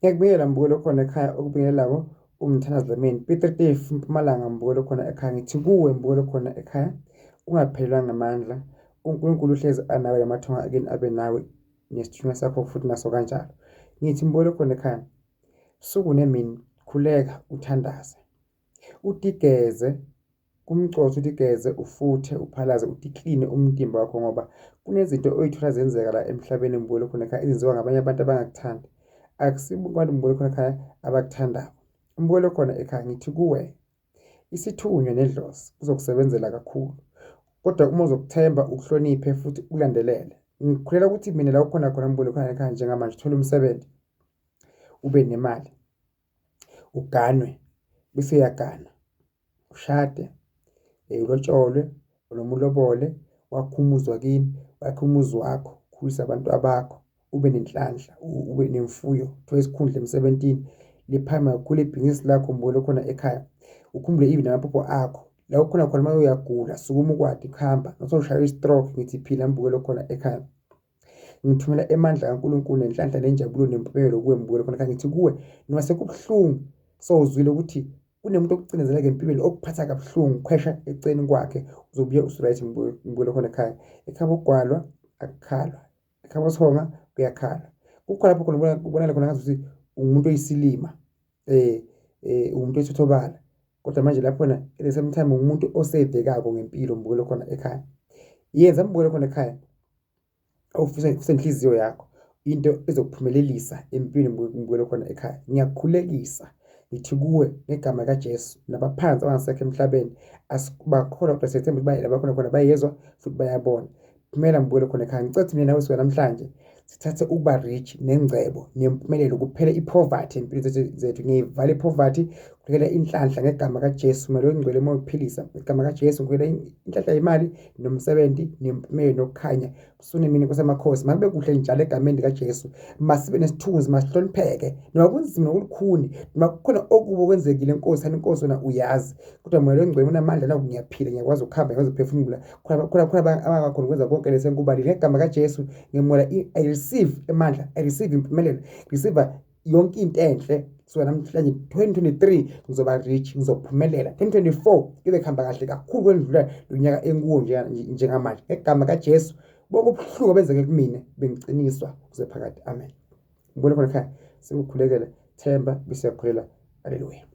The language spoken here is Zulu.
Ngiyakubingelela mbukelo khona ekhaya okubingelelako umthandazo Dlamini Piet Retief Mpumalanga mbukelo khona ekhaya ngithi kuwe mbukelo khona ekhaya ungaphelelwa ngamandla uNkulunkulu uhlezi anawe amathonga akini abe nawe nesithunywa sakho futhi naso kanjalo ngithi mbukelo khona ekhaya sukunemini khuleka uthandaze utigeze kumgcothi utigeze ufuthe uphalaze utikline umtimba wakho ngoba kunezinto oyithola zenzeka la emhlabeni mbukelo khona ekhaya ezenziwa ngabanye abantu abangakuthandi akusibo abantu mbukelo khona ekhaya abakuthandayo mbukelo khona ekhaya ngithi kuwe isithunywa nedlozi kuzokusebenzela kakhulu kodwa uma uzokuthemba ukuhloniphe futhi ulandelele ngikhulela ukuthi mina la ukhona khona mbukelo khona ekhaya njengamanje uthola umsebenzi ube nemali uganwe bese uyagana ushade ulotsholwe noma ulobole wakhe umuzi wakini wakhe umuzi wakho ukhulise abantu abakho ube nenhlanhla ube nemfuyo uthola isikhundla emsebentini liphama kakhulu ibhizinisi lakho mbukelo khona ekhaya ukhumbule even namaphupho akho la ukhona khona uma uyagula sukuma ukwadi kuhamba nososhaya i-stroke ngithi phila mbukelo khona ekhaya ngithumela emandla kaNkulunkulu nenhlanhla nenjabulo nempumelelo kuwe mbukelo khona ekhaya ngithi kuwe noma sekubuhlungu sowuzwile ukuthi kunemuntu okucinezela ngempilo okuphatha kabuhlungu khwesha eceleni kwakhe uzobuye usuright mbukelo khona ekhaya ekhaya ukugwalwa akukhalwa ekhaya usihonga kuyakhala kukho lapho khona ubonakala khona ngathi umuntu oyisilima umuntu oyithothobala kodwa manje laphona at the same time umuntu osebhekako ngempilo mbukelo khona ekhaya yenza mbukelo khona ekhaya awufisa kusenhliziyo yakho into ezokuphumelelisa empilweni mbukelo khona ekhaya ngiyakukhulekisa ngithi kuwe ngegama kaJesu nabaphansi abangasekho emhlabeni asibakholwa kodwa sethemba ukuthi labakhona khona bayezwa futhi bayabona phumela mbukelo khona ekhaya ngicela mina nawe siwe namhlanje sithathe ukuba rich nengcebo nempumelelo kuphela ipoverty empilweni zethu ngiyivala ipoverty kuphela inhlanhla ngegama kaJesu malo engcwele emoya ukuphilisa ngegama kaJesu kuphela inhlanhla imali nomsebenzi nempumelelo nokukhanya kusune mina kusemakhosi makube kuhle njalo egameni likaJesu masibe nesithunzi masihlonipheke noma kunzima nokulukhuni noma kukhona okubo kwenzekile inkosi wena uyazi kodwa malo engcwele unamandla naku ngiyaphila ngiyakwazi ukuhamba ngiyakwazi ukuphefumula khona abangakhona ukwenza konke lesenkubalile ngegama kaJesu ngimola I receive amandla I receive impumelelo receive yonke into enhle so namhlanje 2023 ngizoba rich ngizophumelela 2024 ibe khamba kahle kakhulu kwendlula lonyaka enkuwo njengamanje ngegama kaJesu bokubuhlungu benzeke kumina bengiciniswa kuze phakade amen ngibona khona ekhaya sikukhulekela themba bese yakholela haleluya